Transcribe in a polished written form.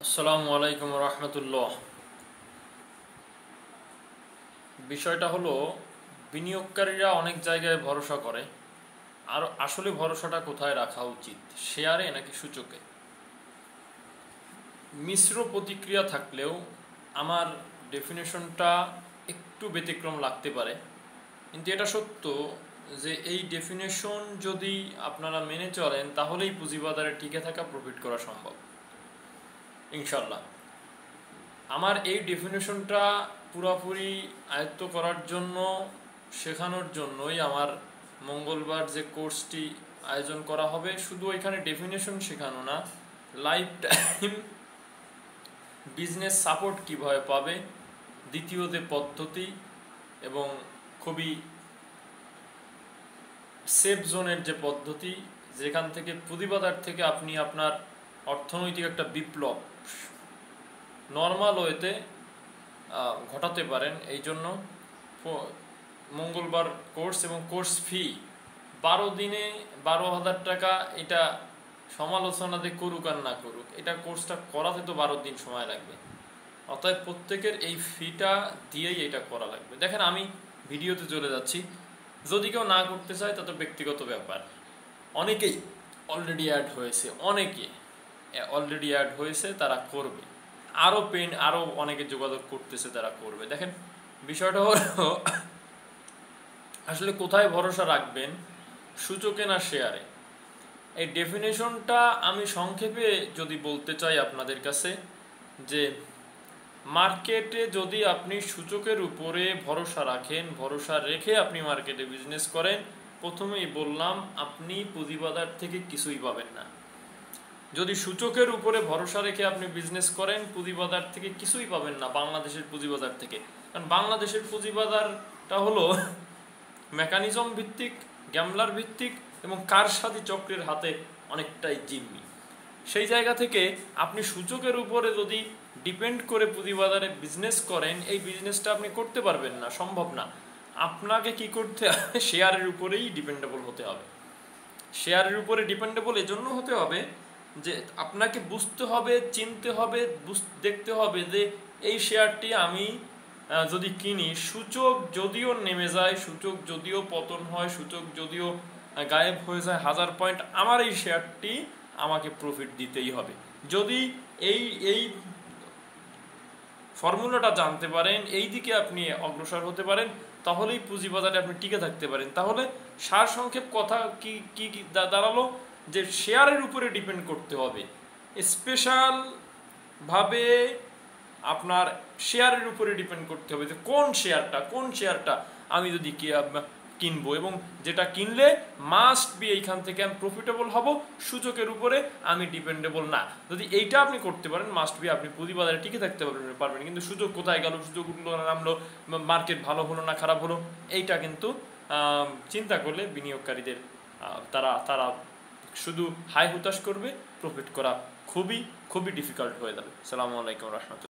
আসসালামু আলাইকুম রহমতুল্লাহ। বিষয়টা হলো, বিনিয়োগকারীরা অনেক জায়গায় ভরসা করে, আর আসলে ভরসাটা কোথায় রাখা উচিত, শেয়ারে নাকি সূচকে? মিশ্র প্রতিক্রিয়া থাকলেও আমার ডেফিনেশনটা একটু ব্যতিক্রম লাগতে পারে, কিন্তু এটা সত্য যে এই ডেফিনেশন যদি আপনারা মেনে চলেন তাহলেই পুঁজিবাজারে টিকে থাকা, প্রফিট করা সম্ভব ইনশাল্লাহ। আমার এই ডেফিনেশনটা পুরোপুরি আয়ত্ত করার জন্য, শেখানোর জন্যই আমার মঙ্গলবার যে কোর্সটি আয়োজন করা হবে, শুধু এখানে ডেফিনেশন শেখানো না, লাইফ টাইম বিজনেস সাপোর্ট কীভাবে পাবে, দ্বিতীয় যে পদ্ধতি এবং খুবই সেফ জোনের যে পদ্ধতি, যেখান থেকে পুঁজিবাজার থেকে আপনি আপনার অর্থনৈতিক একটা বিপ্লব নর্মাল ওয়েতে ঘটাতে পারেন। এই জন্য মঙ্গলবার কোর্স এবং কোর্স ফি 12 দিনে 12,000 টাকা। এটা সমালোচনাতে করুক আর না করুক, এটা কোর্সটা করাতে তো 12 দিন সময় লাগবে, অতএব প্রত্যেকের এই ফিটা দিয়েই এটা করা লাগবে। দেখেন, আমি ভিডিওতে চলে যাচ্ছি, যদি কেউ না করতে চায় তা তো ব্যক্তিগত ব্যাপার। অনেকেই অলরেডি অ্যাড হয়েছে, তারা করবে। আরও অনেকে যোগাযোগ করতেছে, তারা করবে। দেখেন, বিষয়টা হলো আসলে কোথায় ভরসা রাখবেন, সূচকে না শেয়ারে? এই ডেফিনেশনটা আমি সংক্ষেপে যদি বলতে চাই আপনাদের কাছে, যে মার্কেটে যদি আপনি সূচকের উপরে ভরসা রাখেন, ভরসা রেখে আপনি মার্কেটে বিজনেস করেন, প্রথমেই বললাম আপনি পুঁজিবাজার থেকে কিছুই পাবেন না। যদি সূচকের উপরে ভরসা রেখে আপনি বিজনেস করেন, পুঁজিবাজার থেকে কিছুই পাবেন না, বাংলাদেশের পুঁজিবাজার থেকে। কারণ বাংলাদেশের পুঁজিবাজারটা হলো মেকানিজম ভিত্তিক, গ্যামলার ভিত্তিক এবং কারসাজি চক্রের হাতে অনেকটাই জিম্মি। সেই জায়গা থেকে আপনি সূচকের উপরে যদি ডিপেন্ড করে পুঁজিবাজারে বিজনেস করেন, এই বিজনেসটা আপনি করতে পারবেন না, সম্ভব না। আপনাকে কি করতে হবে? শেয়ারের উপরেই ডিপেন্ডেবল হতে হবে। শেয়ারের উপরে ডিপেন্ডেবল এজন্য হতে হবে যে আপনাকে বুঝতে হবে, চিনতে হবে, দেখতে হবে যে এই শেয়ারটি আমি যদি কিনি, সূচক যদিও নেমে যায়, সূচক যদিও পতন হয়, সূচক যদিও গায়েব হয়ে যায় 1000 পয়েন্ট, আমার এই শেয়ারটি আমাকে প্রফিট দিতেই হবে। যদি এই এই ফর্মুলাটা জানতে পারেন, এই দিকে আপনি অগ্রসর হতে পারেন, তাহলেই পুঁজিবাজারে আপনি টিকে থাকতে পারেন। তাহলে সারসংক্ষেপ কথা কি কি দাঁড়ালো, যে শেয়ারের উপরে ডিপেন্ড করতে হবে, স্পেশাল ভাবে আপনার শেয়ারের উপরে ডিপেন্ড করতে হবে যে কোন শেয়ারটা আমি যদি কিনবো, এবং যেটা কিনলে মাস্ট বি এইখান থেকে আমি প্রফিটেবল হব, সূচকের উপরে আমি ডিপেন্ডেবল না। যদি এইটা আপনি করতে পারেন, মাস্ট বি আপনি পুঁজিবাজারে টিকে থাকতে পারবেন। কিন্তু সূচক কোথায় গেল, সূচক উঠলো না নামলো, মার্কেট ভালো হলো না খারাপ হলো, এইটা কিন্তু চিন্তা করলে বিনিয়োগকারীদের তারা শুধু হাই হুতাশ করবে, প্রফিট করা খুবই খুবই ডিফিকাল্ট হয়ে যাবে। আসসালামু আলাইকুম রহমতুল্লাহ।